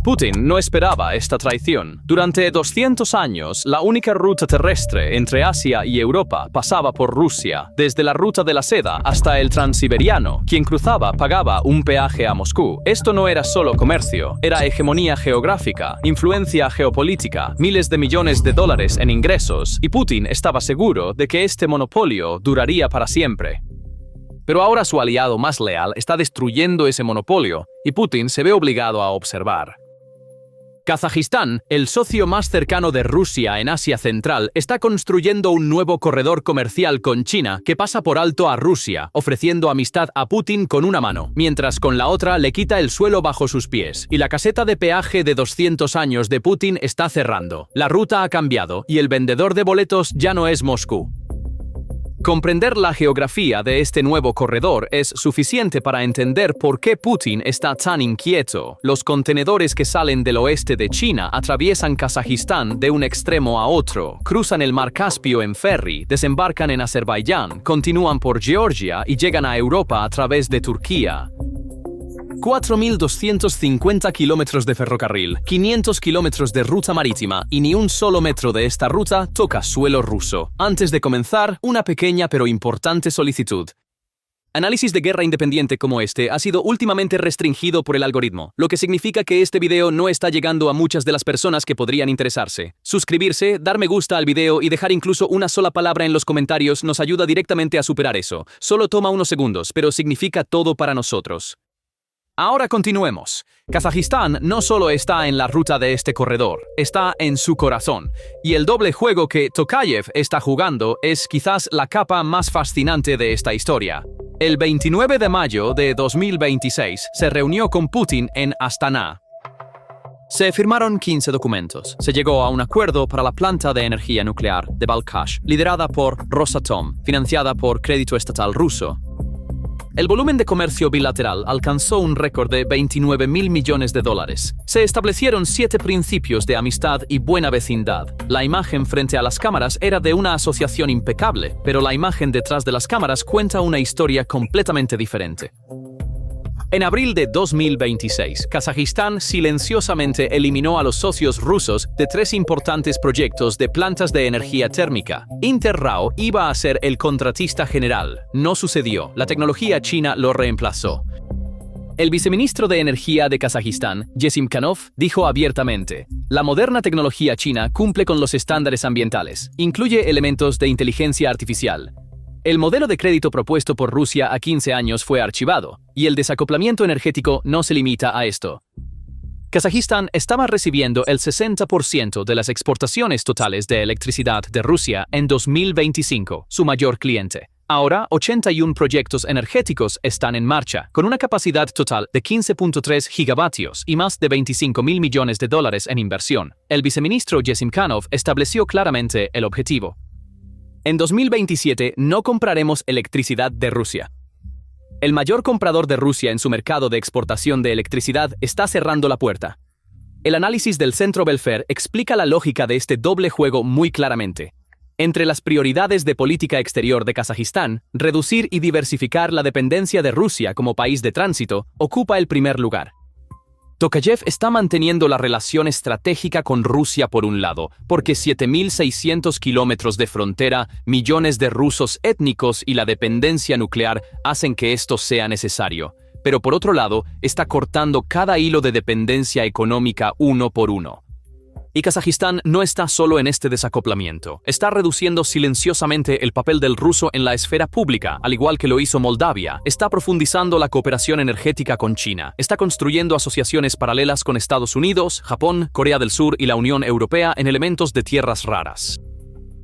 Putin no esperaba esta traición. Durante 200 años, la única ruta terrestre entre Asia y Europa pasaba por Rusia, desde la ruta de la seda hasta el Transiberiano. Quien cruzaba pagaba un peaje a Moscú. Esto no era solo comercio, era hegemonía geográfica, influencia geopolítica, miles de millones de dólares en ingresos, y Putin estaba seguro de que este monopolio duraría para siempre. Pero ahora su aliado más leal está destruyendo ese monopolio, y Putin se ve obligado a observar. Kazajistán, el socio más cercano de Rusia en Asia Central, está construyendo un nuevo corredor comercial con China que pasa por alto a Rusia, ofreciendo amistad a Putin con una mano, mientras con la otra le quita el suelo bajo sus pies, y la caseta de peaje de 200 años de Putin está cerrando. La ruta ha cambiado, y el vendedor de boletos ya no es Moscú. Comprender la geografía de este nuevo corredor es suficiente para entender por qué Putin está tan inquieto. Los contenedores que salen del oeste de China atraviesan Kazajistán de un extremo a otro, cruzan el mar Caspio en ferry, desembarcan en Azerbaiyán, continúan por Georgia y llegan a Europa a través de Turquía. 4.250 kilómetros de ferrocarril, 500 kilómetros de ruta marítima y ni un solo metro de esta ruta toca suelo ruso. Antes de comenzar, una pequeña pero importante solicitud. Análisis de guerra independiente como este ha sido últimamente restringido por el algoritmo, lo que significa que este video no está llegando a muchas de las personas que podrían interesarse. Suscribirse, dar me gusta al video y dejar incluso una sola palabra en los comentarios nos ayuda directamente a superar eso. Solo toma unos segundos, pero significa todo para nosotros. Ahora continuemos. Kazajistán no solo está en la ruta de este corredor, está en su corazón. Y el doble juego que Tokayev está jugando es quizás la capa más fascinante de esta historia. El 29 de mayo de 2026 se reunió con Putin en Astana. Se firmaron 15 documentos. Se llegó a un acuerdo para la planta de energía nuclear de Balkhash, liderada por Rosatom, financiada por crédito estatal ruso. El volumen de comercio bilateral alcanzó un récord de 29.000 millones de dólares. Se establecieron 7 principios de amistad y buena vecindad. La imagen frente a las cámaras era de una asociación impecable, pero la imagen detrás de las cámaras cuenta una historia completamente diferente. En abril de 2026, Kazajistán silenciosamente eliminó a los socios rusos de 3 importantes proyectos de plantas de energía térmica. Interrao iba a ser el contratista general. No sucedió. La tecnología china lo reemplazó. El viceministro de Energía de Kazajistán, Gesimkhanov, dijo abiertamente: la moderna tecnología china cumple con los estándares ambientales. Incluye elementos de inteligencia artificial. El modelo de crédito propuesto por Rusia a 15 años fue archivado, y el desacoplamiento energético no se limita a esto. Kazajistán estaba recibiendo el 60% de las exportaciones totales de electricidad de Rusia en 2025, su mayor cliente. Ahora, 81 proyectos energéticos están en marcha, con una capacidad total de 15.3 gigavatios y más de 25.000 millones de dólares en inversión. El viceministro Gesimkhanov estableció claramente el objetivo. En 2027 no compraremos electricidad de Rusia. El mayor comprador de Rusia en su mercado de exportación de electricidad está cerrando la puerta. El análisis del Centro Belfer explica la lógica de este doble juego muy claramente. Entre las prioridades de política exterior de Kazajistán, reducir y diversificar la dependencia de Rusia como país de tránsito ocupa el primer lugar. Tokayev está manteniendo la relación estratégica con Rusia por un lado, porque 7.600 kilómetros de frontera, millones de rusos étnicos y la dependencia nuclear hacen que esto sea necesario. Pero por otro lado, está cortando cada hilo de dependencia económica uno por uno. Y Kazajistán no está solo en este desacoplamiento. Está reduciendo silenciosamente el papel del ruso en la esfera pública, al igual que lo hizo Moldavia. Está profundizando la cooperación energética con China. Está construyendo asociaciones paralelas con Estados Unidos, Japón, Corea del Sur y la Unión Europea en elementos de tierras raras.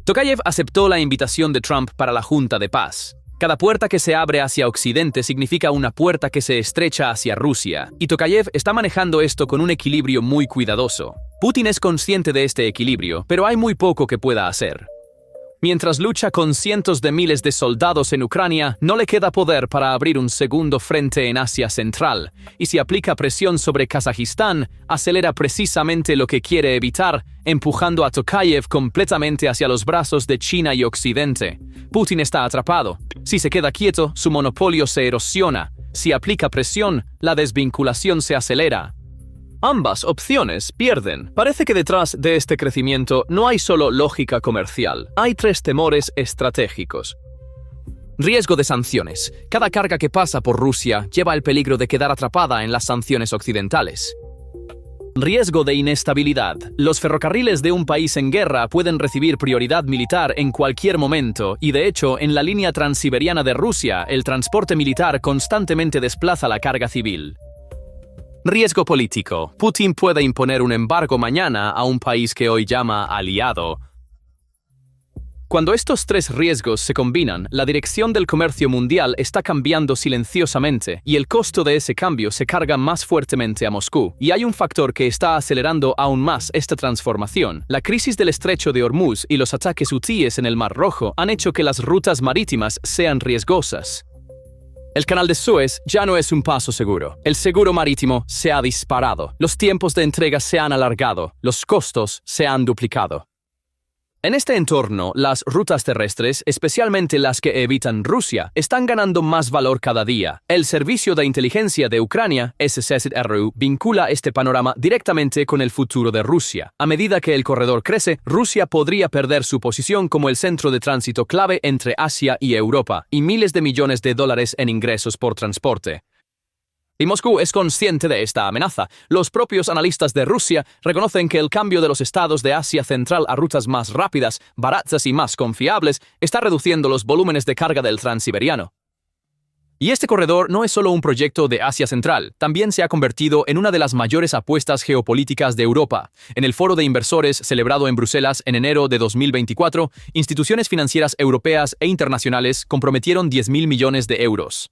Tokayev aceptó la invitación de Trump para la Junta de Paz. Cada puerta que se abre hacia Occidente significa una puerta que se estrecha hacia Rusia, y Tokayev está manejando esto con un equilibrio muy cuidadoso. Putin es consciente de este equilibrio, pero hay muy poco que pueda hacer. Mientras lucha con cientos de miles de soldados en Ucrania, no le queda poder para abrir un segundo frente en Asia Central, y si aplica presión sobre Kazajistán, acelera precisamente lo que quiere evitar, empujando a Tokayev completamente hacia los brazos de China y Occidente. Putin está atrapado. Si se queda quieto, su monopolio se erosiona. Si aplica presión, la desvinculación se acelera. Ambas opciones pierden. Parece que detrás de este crecimiento no hay solo lógica comercial, hay tres temores estratégicos. Riesgo de sanciones. Cada carga que pasa por Rusia lleva el peligro de quedar atrapada en las sanciones occidentales. Riesgo de inestabilidad. Los ferrocarriles de un país en guerra pueden recibir prioridad militar en cualquier momento y, de hecho, en la línea transiberiana de Rusia, el transporte militar constantemente desplaza la carga civil. Riesgo político. Putin puede imponer un embargo mañana a un país que hoy llama aliado. Cuando estos tres riesgos se combinan, la dirección del comercio mundial está cambiando silenciosamente y el costo de ese cambio se carga más fuertemente a Moscú. Y hay un factor que está acelerando aún más esta transformación. La crisis del estrecho de Hormuz y los ataques hutíes en el Mar Rojo han hecho que las rutas marítimas sean riesgosas. El canal de Suez ya no es un paso seguro. El seguro marítimo se ha disparado. Los tiempos de entrega se han alargado. Los costos se han duplicado. En este entorno, las rutas terrestres, especialmente las que evitan Rusia, están ganando más valor cada día. El Servicio de Inteligencia de Ucrania, SSRU, vincula este panorama directamente con el futuro de Rusia. A medida que el corredor crece, Rusia podría perder su posición como el centro de tránsito clave entre Asia y Europa, y miles de millones de dólares en ingresos por transporte. Y Moscú es consciente de esta amenaza. Los propios analistas de Rusia reconocen que el cambio de los estados de Asia Central a rutas más rápidas, baratas y más confiables está reduciendo los volúmenes de carga del transiberiano. Y este corredor no es solo un proyecto de Asia Central, también se ha convertido en una de las mayores apuestas geopolíticas de Europa. En el foro de inversores celebrado en Bruselas en enero de 2024, instituciones financieras europeas e internacionales comprometieron 10.000 millones de euros.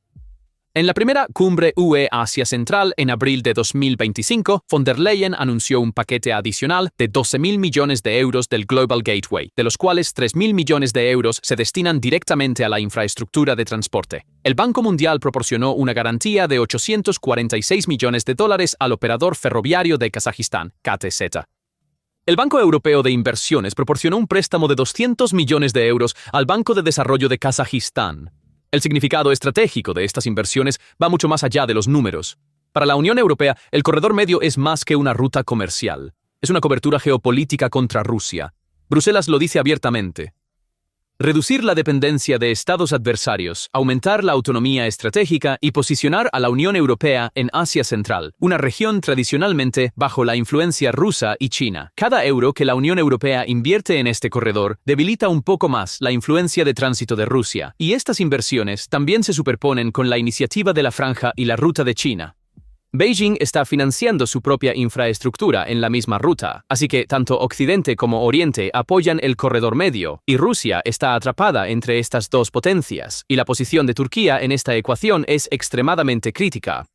En la primera cumbre UE Asia Central en abril de 2025, von der Leyen anunció un paquete adicional de 12.000 millones de euros del Global Gateway, de los cuales 3.000 millones de euros se destinan directamente a la infraestructura de transporte. El Banco Mundial proporcionó una garantía de 846 millones de dólares al operador ferroviario de Kazajistán, KTZ. El Banco Europeo de Inversiones proporcionó un préstamo de 200 millones de euros al Banco de Desarrollo de Kazajistán. El significado estratégico de estas inversiones va mucho más allá de los números. Para la Unión Europea, el corredor medio es más que una ruta comercial. Es una cobertura geopolítica contra Rusia. Bruselas lo dice abiertamente. Reducir la dependencia de estados adversarios, aumentar la autonomía estratégica y posicionar a la Unión Europea en Asia Central, una región tradicionalmente bajo la influencia rusa y china. Cada euro que la Unión Europea invierte en este corredor debilita un poco más la influencia de tránsito de Rusia, y estas inversiones también se superponen con la iniciativa de la Franja y la Ruta de China. Beijing está financiando su propia infraestructura en la misma ruta, así que tanto Occidente como Oriente apoyan el corredor medio, y Rusia está atrapada entre estas dos potencias, y la posición de Turquía en esta ecuación es extremadamente crítica.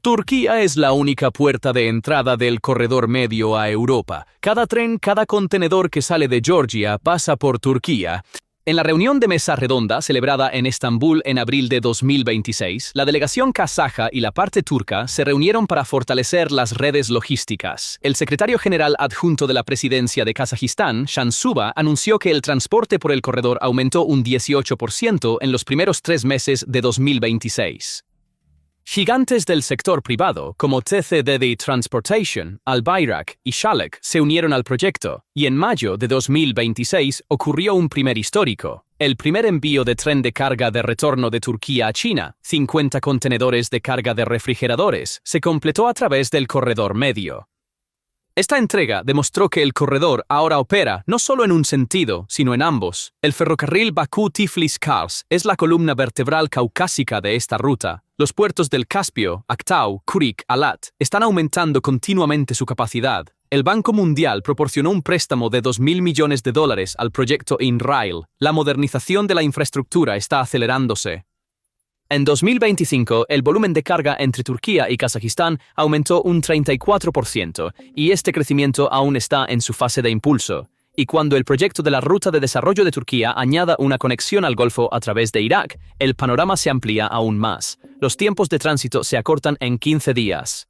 Turquía es la única puerta de entrada del corredor medio a Europa. Cada tren, cada contenedor que sale de Georgia pasa por Turquía. En la reunión de mesa redonda celebrada en Estambul en abril de 2026, la delegación kazaja y la parte turca se reunieron para fortalecer las redes logísticas. El secretario general adjunto de la presidencia de Kazajistán, Shansuba, anunció que el transporte por el corredor aumentó un 18% en los primeros 3 meses de 2026. Gigantes del sector privado, como TCDD Transportation, Al Bayrak y Shalek, se unieron al proyecto, y en mayo de 2026 ocurrió un primer histórico. El primer envío de tren de carga de retorno de Turquía a China, 50 contenedores de carga de refrigeradores, se completó a través del corredor medio. Esta entrega demostró que el corredor ahora opera no solo en un sentido, sino en ambos. El ferrocarril Bakú-Tiflis-Kars es la columna vertebral caucásica de esta ruta. Los puertos del Caspio, Aktau, Kurik, Alat están aumentando continuamente su capacidad. El Banco Mundial proporcionó un préstamo de 2.000 millones de dólares al proyecto InRail. La modernización de la infraestructura está acelerándose. En 2025, el volumen de carga entre Turquía y Kazajistán aumentó un 34%, y este crecimiento aún está en su fase de impulso. Y cuando el proyecto de la Ruta de Desarrollo de Turquía añada una conexión al Golfo a través de Irak, el panorama se amplía aún más. Los tiempos de tránsito se acortan en 15 días.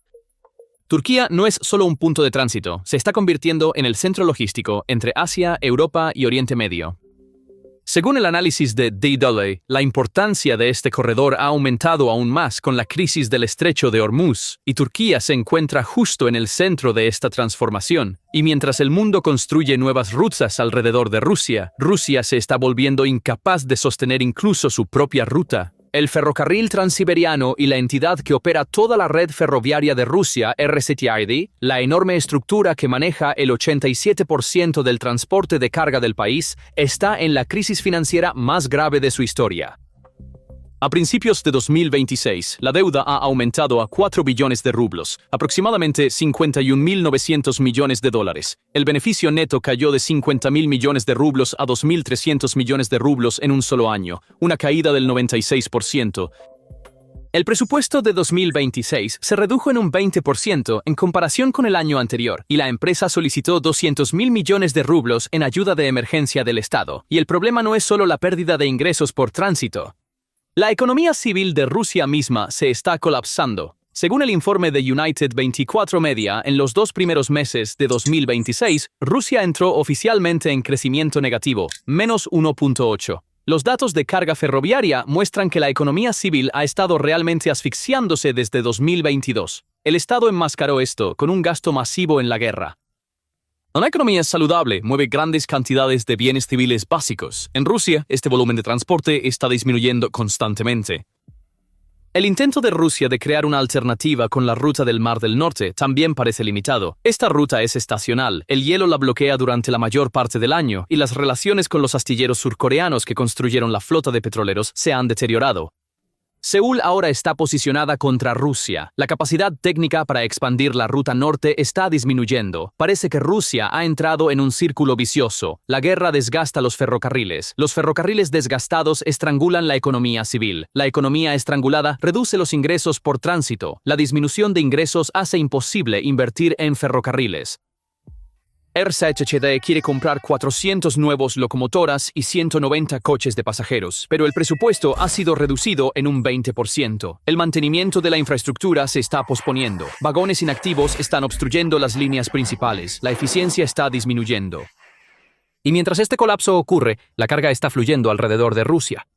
Turquía no es solo un punto de tránsito, se está convirtiendo en el centro logístico entre Asia, Europa y Oriente Medio. Según el análisis de DW, la importancia de este corredor ha aumentado aún más con la crisis del estrecho de Hormuz, y Turquía se encuentra justo en el centro de esta transformación. Y mientras el mundo construye nuevas rutas alrededor de Rusia, Rusia se está volviendo incapaz de sostener incluso su propia ruta. El ferrocarril transiberiano y la entidad que opera toda la red ferroviaria de Rusia, RZTID, la enorme estructura que maneja el 87% del transporte de carga del país, está en la crisis financiera más grave de su historia. A principios de 2026, la deuda ha aumentado a 4 billones de rublos, aproximadamente 51.900 millones de dólares. El beneficio neto cayó de 50.000 millones de rublos a 2.300 millones de rublos en un solo año, una caída del 96%. El presupuesto de 2026 se redujo en un 20% en comparación con el año anterior, y la empresa solicitó 200.000 millones de rublos en ayuda de emergencia del Estado. Y el problema no es solo la pérdida de ingresos por tránsito. La economía civil de Rusia misma se está colapsando. Según el informe de United 24 Media, en los 2 primeros meses de 2026, Rusia entró oficialmente en crecimiento negativo, menos 1.8. Los datos de carga ferroviaria muestran que la economía civil ha estado realmente asfixiándose desde 2022. El Estado enmascaró esto con un gasto masivo en la guerra. Una economía saludable mueve grandes cantidades de bienes civiles básicos. En Rusia, este volumen de transporte está disminuyendo constantemente. El intento de Rusia de crear una alternativa con la ruta del Mar del Norte también parece limitado. Esta ruta es estacional, el hielo la bloquea durante la mayor parte del año y las relaciones con los astilleros surcoreanos que construyeron la flota de petroleros se han deteriorado. Seúl ahora está posicionada contra Rusia. La capacidad técnica para expandir la ruta norte está disminuyendo. Parece que Rusia ha entrado en un círculo vicioso. La guerra desgasta los ferrocarriles. Los ferrocarriles desgastados estrangulan la economía civil. La economía estrangulada reduce los ingresos por tránsito. La disminución de ingresos hace imposible invertir en ferrocarriles. RZHD quiere comprar 400 nuevos locomotoras y 190 coches de pasajeros, pero el presupuesto ha sido reducido en un 20%. El mantenimiento de la infraestructura se está posponiendo. Vagones inactivos están obstruyendo las líneas principales. La eficiencia está disminuyendo. Y mientras este colapso ocurre, la carga está fluyendo alrededor de Rusia.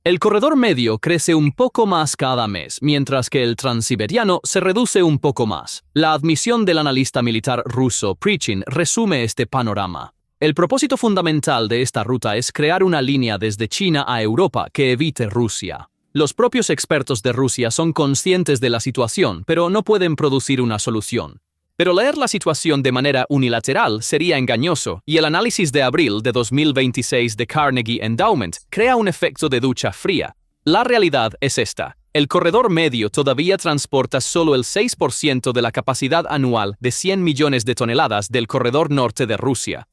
El corredor medio crece un poco más cada mes, mientras que el transiberiano se reduce un poco más. La admisión del analista militar ruso Prichin resume este panorama. El propósito fundamental de esta ruta es crear una línea desde China a Europa que evite Rusia. Los propios expertos de Rusia son conscientes de la situación, pero no pueden producir una solución. Pero leer la situación de manera unilateral sería engañoso, y el análisis de abril de 2026 de Carnegie Endowment crea un efecto de ducha fría. La realidad es esta. El corredor medio todavía transporta solo el 6% de la capacidad anual de 100 millones de toneladas del corredor norte de Rusia.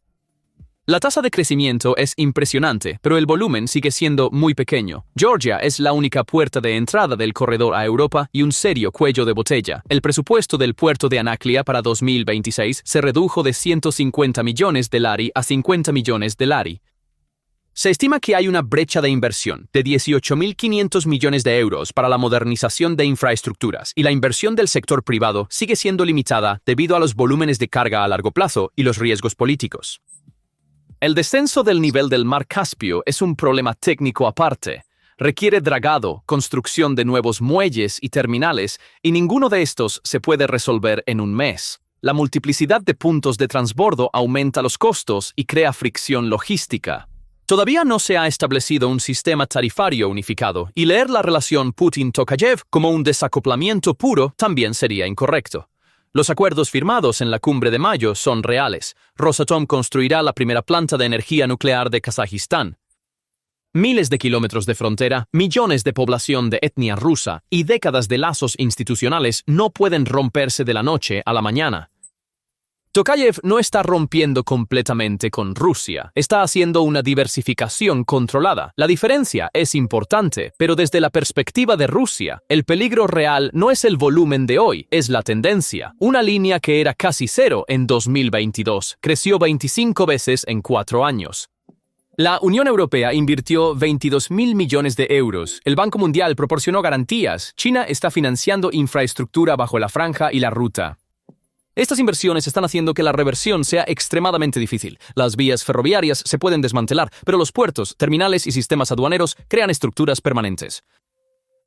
La tasa de crecimiento es impresionante, pero el volumen sigue siendo muy pequeño. Georgia es la única puerta de entrada del corredor a Europa y un serio cuello de botella. El presupuesto del puerto de Anaklia para 2026 se redujo de 150 millones de lari a 50 millones de lari. Se estima que hay una brecha de inversión de 18.500 millones de euros para la modernización de infraestructuras, y la inversión del sector privado sigue siendo limitada debido a los volúmenes de carga a largo plazo y los riesgos políticos. El descenso del nivel del mar Caspio es un problema técnico aparte. Requiere dragado, construcción de nuevos muelles y terminales, y ninguno de estos se puede resolver en un mes. La multiplicidad de puntos de transbordo aumenta los costos y crea fricción logística. Todavía no se ha establecido un sistema tarifario unificado, y leer la relación Putin-Tokayev como un desacoplamiento puro también sería incorrecto. Los acuerdos firmados en la cumbre de mayo son reales. Rosatom construirá la primera planta de energía nuclear de Kazajistán. Miles de kilómetros de frontera, millones de población de etnia rusa y décadas de lazos institucionales no pueden romperse de la noche a la mañana. Tokayev no está rompiendo completamente con Rusia, está haciendo una diversificación controlada. La diferencia es importante, pero desde la perspectiva de Rusia, el peligro real no es el volumen de hoy, es la tendencia. Una línea que era casi cero en 2022, creció 25 veces en 4 años. La Unión Europea invirtió 22.000 millones de euros. El Banco Mundial proporcionó garantías. China está financiando infraestructura bajo la franja y la ruta. Estas inversiones están haciendo que la reversión sea extremadamente difícil. Las vías ferroviarias se pueden desmantelar, pero los puertos, terminales y sistemas aduaneros crean estructuras permanentes.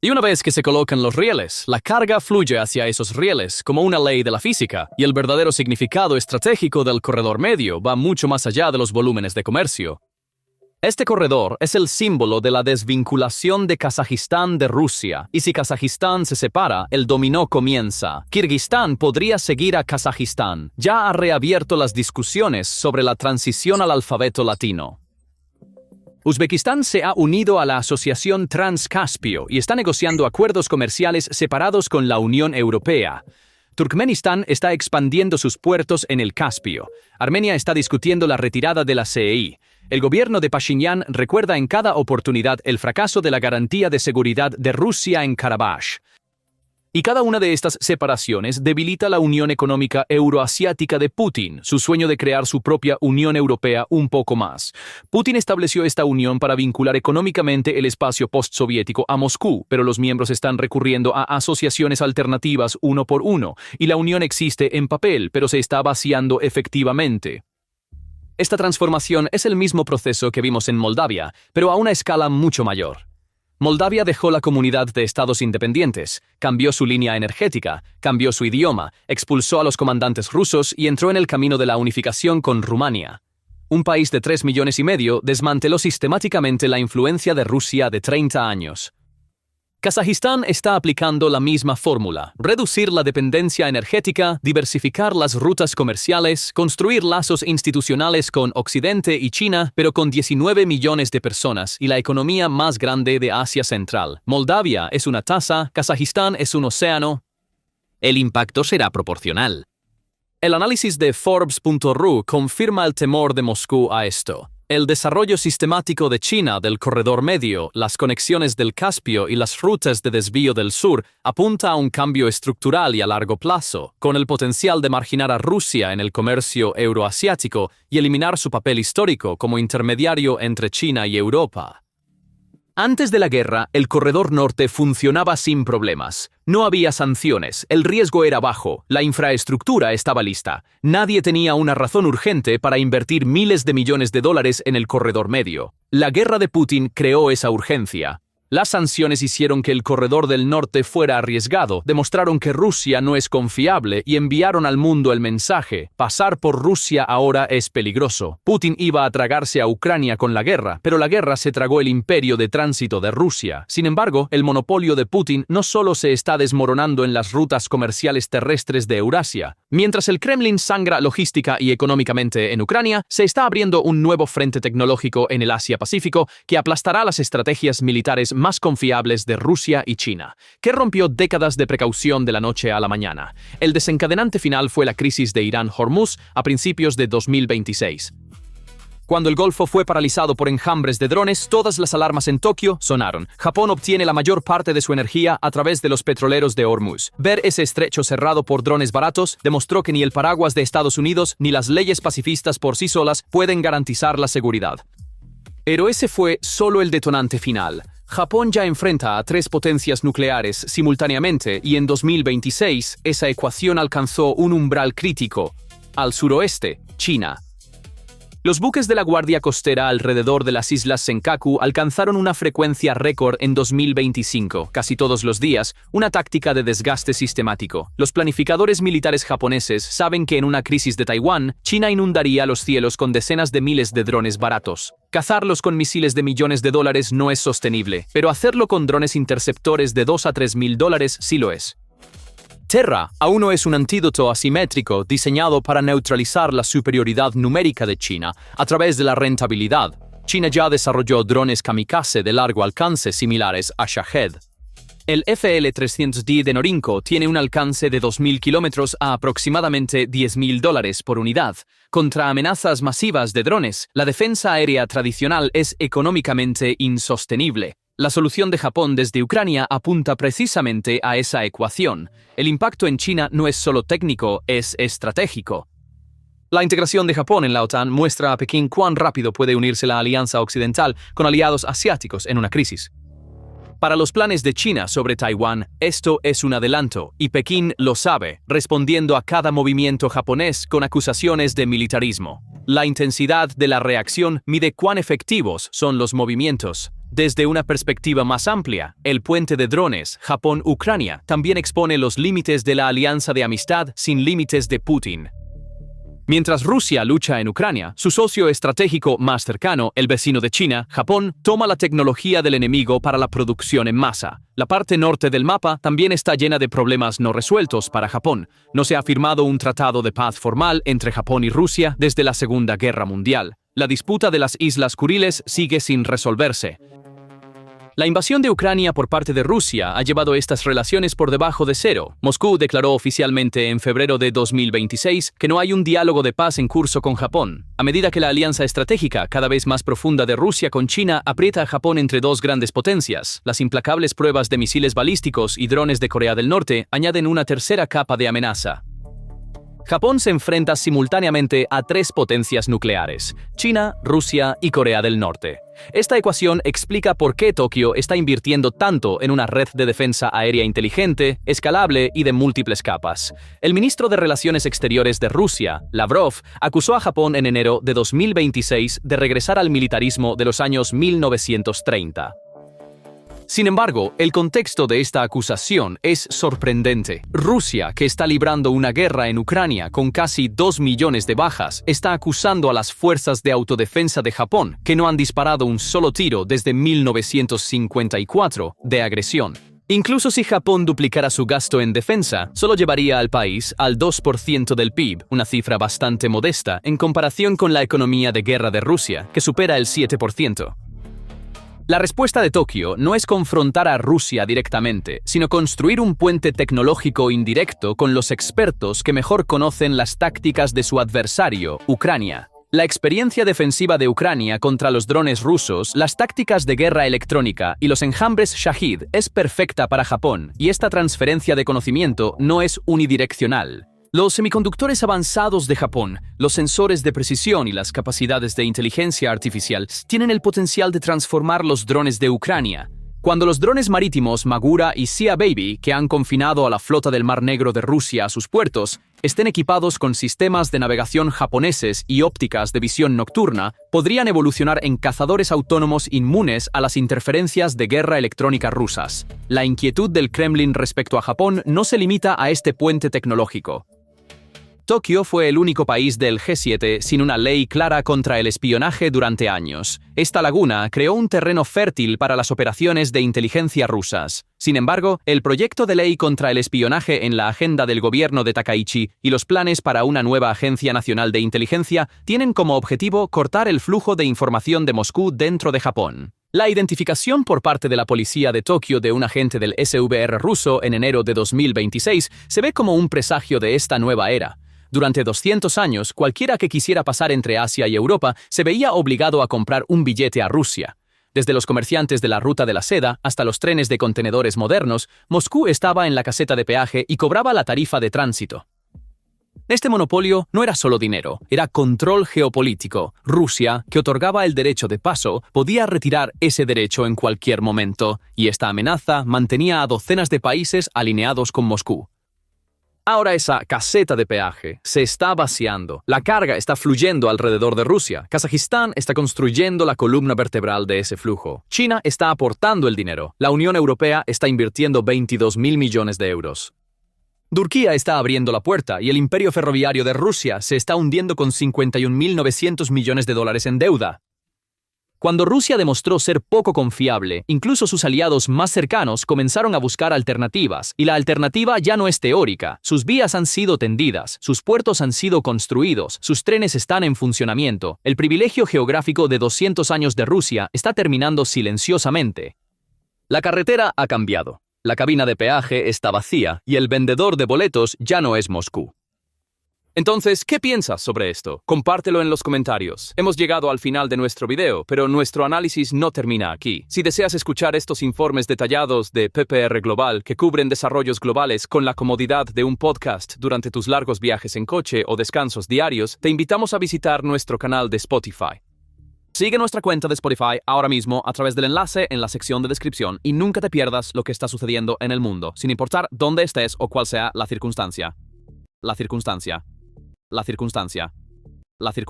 Y una vez que se colocan los rieles, la carga fluye hacia esos rieles como una ley de la física, y el verdadero significado estratégico del corredor medio va mucho más allá de los volúmenes de comercio. Este corredor es el símbolo de la desvinculación de Kazajistán de Rusia, y si Kazajistán se separa, el dominó comienza. Kirguistán podría seguir a Kazajistán. Ya ha reabierto las discusiones sobre la transición al alfabeto latino. Uzbekistán se ha unido a la Asociación Transcaspio y está negociando acuerdos comerciales separados con la Unión Europea. Turkmenistán está expandiendo sus puertos en el Caspio. Armenia está discutiendo la retirada de la CEI. El gobierno de Pashinyan recuerda en cada oportunidad el fracaso de la garantía de seguridad de Rusia en Karabaj. Y cada una de estas separaciones debilita la Unión Económica Euroasiática de Putin, su sueño de crear su propia Unión Europea un poco más. Putin estableció esta unión para vincular económicamente el espacio postsoviético a Moscú, pero los miembros están recurriendo a asociaciones alternativas uno por uno, y la unión existe en papel, pero se está vaciando efectivamente. Esta transformación es el mismo proceso que vimos en Moldavia, pero a una escala mucho mayor. Moldavia dejó la comunidad de estados independientes, cambió su línea energética, cambió su idioma, expulsó a los comandantes rusos y entró en el camino de la unificación con Rumania. Un país de 3,5 millones desmanteló sistemáticamente la influencia de Rusia de 30 años. Kazajistán está aplicando la misma fórmula: reducir la dependencia energética, diversificar las rutas comerciales, construir lazos institucionales con Occidente y China, pero con 19 millones de personas y la economía más grande de Asia Central. Moldavia es una taza, Kazajistán es un océano. El impacto será proporcional. El análisis de Forbes.ru confirma el temor de Moscú a esto. El desarrollo sistemático de China del corredor medio, las conexiones del Caspio y las rutas de desvío del sur apunta a un cambio estructural y a largo plazo, con el potencial de marginar a Rusia en el comercio euroasiático y eliminar su papel histórico como intermediario entre China y Europa. Antes de la guerra, el corredor norte funcionaba sin problemas. No había sanciones, el riesgo era bajo, la infraestructura estaba lista. Nadie tenía una razón urgente para invertir miles de millones de dólares en el corredor medio. La guerra de Putin creó esa urgencia. Las sanciones hicieron que el corredor del norte fuera arriesgado, demostraron que Rusia no es confiable y enviaron al mundo el mensaje: pasar por Rusia ahora es peligroso. Putin iba a tragarse a Ucrania con la guerra, pero la guerra se tragó el imperio de tránsito de Rusia. Sin embargo, el monopolio de Putin no solo se está desmoronando en las rutas comerciales terrestres de Eurasia. Mientras el Kremlin sangra logística y económicamente en Ucrania, se está abriendo un nuevo frente tecnológico en el Asia-Pacífico que aplastará las estrategias militares más confiables de Rusia y China, que rompió décadas de precaución de la noche a la mañana. El desencadenante final fue la crisis de Irán-Hormuz a principios de 2026. Cuando el Golfo fue paralizado por enjambres de drones, todas las alarmas en Tokio sonaron. Japón obtiene la mayor parte de su energía a través de los petroleros de Hormuz. Ver ese estrecho cerrado por drones baratos demostró que ni el paraguas de Estados Unidos ni las leyes pacifistas por sí solas pueden garantizar la seguridad. Pero ese fue solo el detonante final. Japón ya enfrenta a 3 potencias nucleares simultáneamente y en 2026 esa ecuación alcanzó un umbral crítico. Al suroeste, China. Los buques de la Guardia Costera alrededor de las islas Senkaku alcanzaron una frecuencia récord en 2025, casi todos los días, una táctica de desgaste sistemático. Los planificadores militares japoneses saben que en una crisis de Taiwán, China inundaría los cielos con decenas de miles de drones baratos. Cazarlos con misiles de millones de dólares no es sostenible, pero hacerlo con drones interceptores de 2 a 3 mil dólares sí lo es. Terra aún no es un antídoto asimétrico diseñado para neutralizar la superioridad numérica de China a través de la rentabilidad. China ya desarrolló drones kamikaze de largo alcance similares a Shahed. El FL-300D de Norinco tiene un alcance de 2.000 kilómetros a aproximadamente $10.000 por unidad. Contra amenazas masivas de drones, la defensa aérea tradicional es económicamente insostenible. La solución de Japón desde Ucrania apunta precisamente a esa ecuación. El impacto en China no es solo técnico, es estratégico. La integración de Japón en la OTAN muestra a Pekín cuán rápido puede unirse la alianza occidental con aliados asiáticos en una crisis. Para los planes de China sobre Taiwán, esto es un adelanto, y Pekín lo sabe, respondiendo a cada movimiento japonés con acusaciones de militarismo. La intensidad de la reacción mide cuán efectivos son los movimientos. Desde una perspectiva más amplia, el puente de drones Japón-Ucrania también expone los límites de la alianza de amistad sin límites de Putin. Mientras Rusia lucha en Ucrania, su socio estratégico más cercano, el vecino de China, Japón, toma la tecnología del enemigo para la producción en masa. La parte norte del mapa también está llena de problemas no resueltos para Japón. No se ha firmado un tratado de paz formal entre Japón y Rusia desde la Segunda Guerra Mundial. La disputa de las Islas Kuriles sigue sin resolverse. La invasión de Ucrania por parte de Rusia ha llevado estas relaciones por debajo de cero. Moscú declaró oficialmente en febrero de 2026 que no hay un diálogo de paz en curso con Japón. A medida que la alianza estratégica cada vez más profunda de Rusia con China aprieta a Japón entre dos grandes potencias, las implacables pruebas de misiles balísticos y drones de Corea del Norte añaden una tercera capa de amenaza. Japón se enfrenta simultáneamente a tres potencias nucleares: China, Rusia y Corea del Norte. Esta ecuación explica por qué Tokio está invirtiendo tanto en una red de defensa aérea inteligente, escalable y de múltiples capas. El ministro de Relaciones Exteriores de Rusia, Lavrov, acusó a Japón en enero de 2026 de regresar al militarismo de los años 1930. Sin embargo, el contexto de esta acusación es sorprendente. Rusia, que está librando una guerra en Ucrania con casi 2 millones de bajas, está acusando a las fuerzas de autodefensa de Japón, que no han disparado un solo tiro desde 1954, de agresión. Incluso si Japón duplicara su gasto en defensa, solo llevaría al país al 2% del PIB, una cifra bastante modesta en comparación con la economía de guerra de Rusia, que supera el 7%. La respuesta de Tokio no es confrontar a Rusia directamente, sino construir un puente tecnológico indirecto con los expertos que mejor conocen las tácticas de su adversario, Ucrania. La experiencia defensiva de Ucrania contra los drones rusos, las tácticas de guerra electrónica y los enjambres Shahid es perfecta para Japón, y esta transferencia de conocimiento no es unidireccional. Los semiconductores avanzados de Japón, los sensores de precisión y las capacidades de inteligencia artificial tienen el potencial de transformar los drones de Ucrania. Cuando los drones marítimos Magura y Sea Baby, que han confinado a la flota del Mar Negro de Rusia a sus puertos, estén equipados con sistemas de navegación japoneses y ópticas de visión nocturna, podrían evolucionar en cazadores autónomos inmunes a las interferencias de guerra electrónica rusas. La inquietud del Kremlin respecto a Japón no se limita a este puente tecnológico. Tokio fue el único país del G7 sin una ley clara contra el espionaje durante años. Esta laguna creó un terreno fértil para las operaciones de inteligencia rusas. Sin embargo, el proyecto de ley contra el espionaje en la agenda del gobierno de Takaichi y los planes para una nueva Agencia Nacional de Inteligencia tienen como objetivo cortar el flujo de información de Moscú dentro de Japón. La identificación por parte de la policía de Tokio de un agente del SVR ruso en enero de 2026 se ve como un presagio de esta nueva era. Durante 200 años, cualquiera que quisiera pasar entre Asia y Europa se veía obligado a comprar un billete a Rusia. Desde los comerciantes de la ruta de la seda hasta los trenes de contenedores modernos, Moscú estaba en la caseta de peaje y cobraba la tarifa de tránsito. Este monopolio no era solo dinero, era control geopolítico. Rusia, que otorgaba el derecho de paso, podía retirar ese derecho en cualquier momento, y esta amenaza mantenía a docenas de países alineados con Moscú. Ahora esa caseta de peaje se está vaciando. La carga está fluyendo alrededor de Rusia. Kazajistán está construyendo la columna vertebral de ese flujo. China está aportando el dinero. La Unión Europea está invirtiendo 22.000 millones de euros. Turquía está abriendo la puerta y el imperio ferroviario de Rusia se está hundiendo con 51.900 millones de dólares en deuda. Cuando Rusia demostró ser poco confiable, incluso sus aliados más cercanos comenzaron a buscar alternativas, y la alternativa ya no es teórica. Sus vías han sido tendidas, sus puertos han sido construidos, sus trenes están en funcionamiento. El privilegio geográfico de 200 años de Rusia está terminando silenciosamente. La carretera ha cambiado. La cabina de peaje está vacía y el vendedor de boletos ya no es Moscú. Entonces, ¿qué piensas sobre esto? Compártelo en los comentarios. Hemos llegado al final de nuestro video, pero nuestro análisis no termina aquí. Si deseas escuchar estos informes detallados de PPR Global que cubren desarrollos globales con la comodidad de un podcast durante tus largos viajes en coche o descansos diarios, te invitamos a visitar nuestro canal de Spotify. Sigue nuestra cuenta de Spotify ahora mismo a través del enlace en la sección de descripción y nunca te pierdas lo que está sucediendo en el mundo, sin importar dónde estés o cuál sea la circunstancia. La circunstancia. La circunstancia. La circunstancia.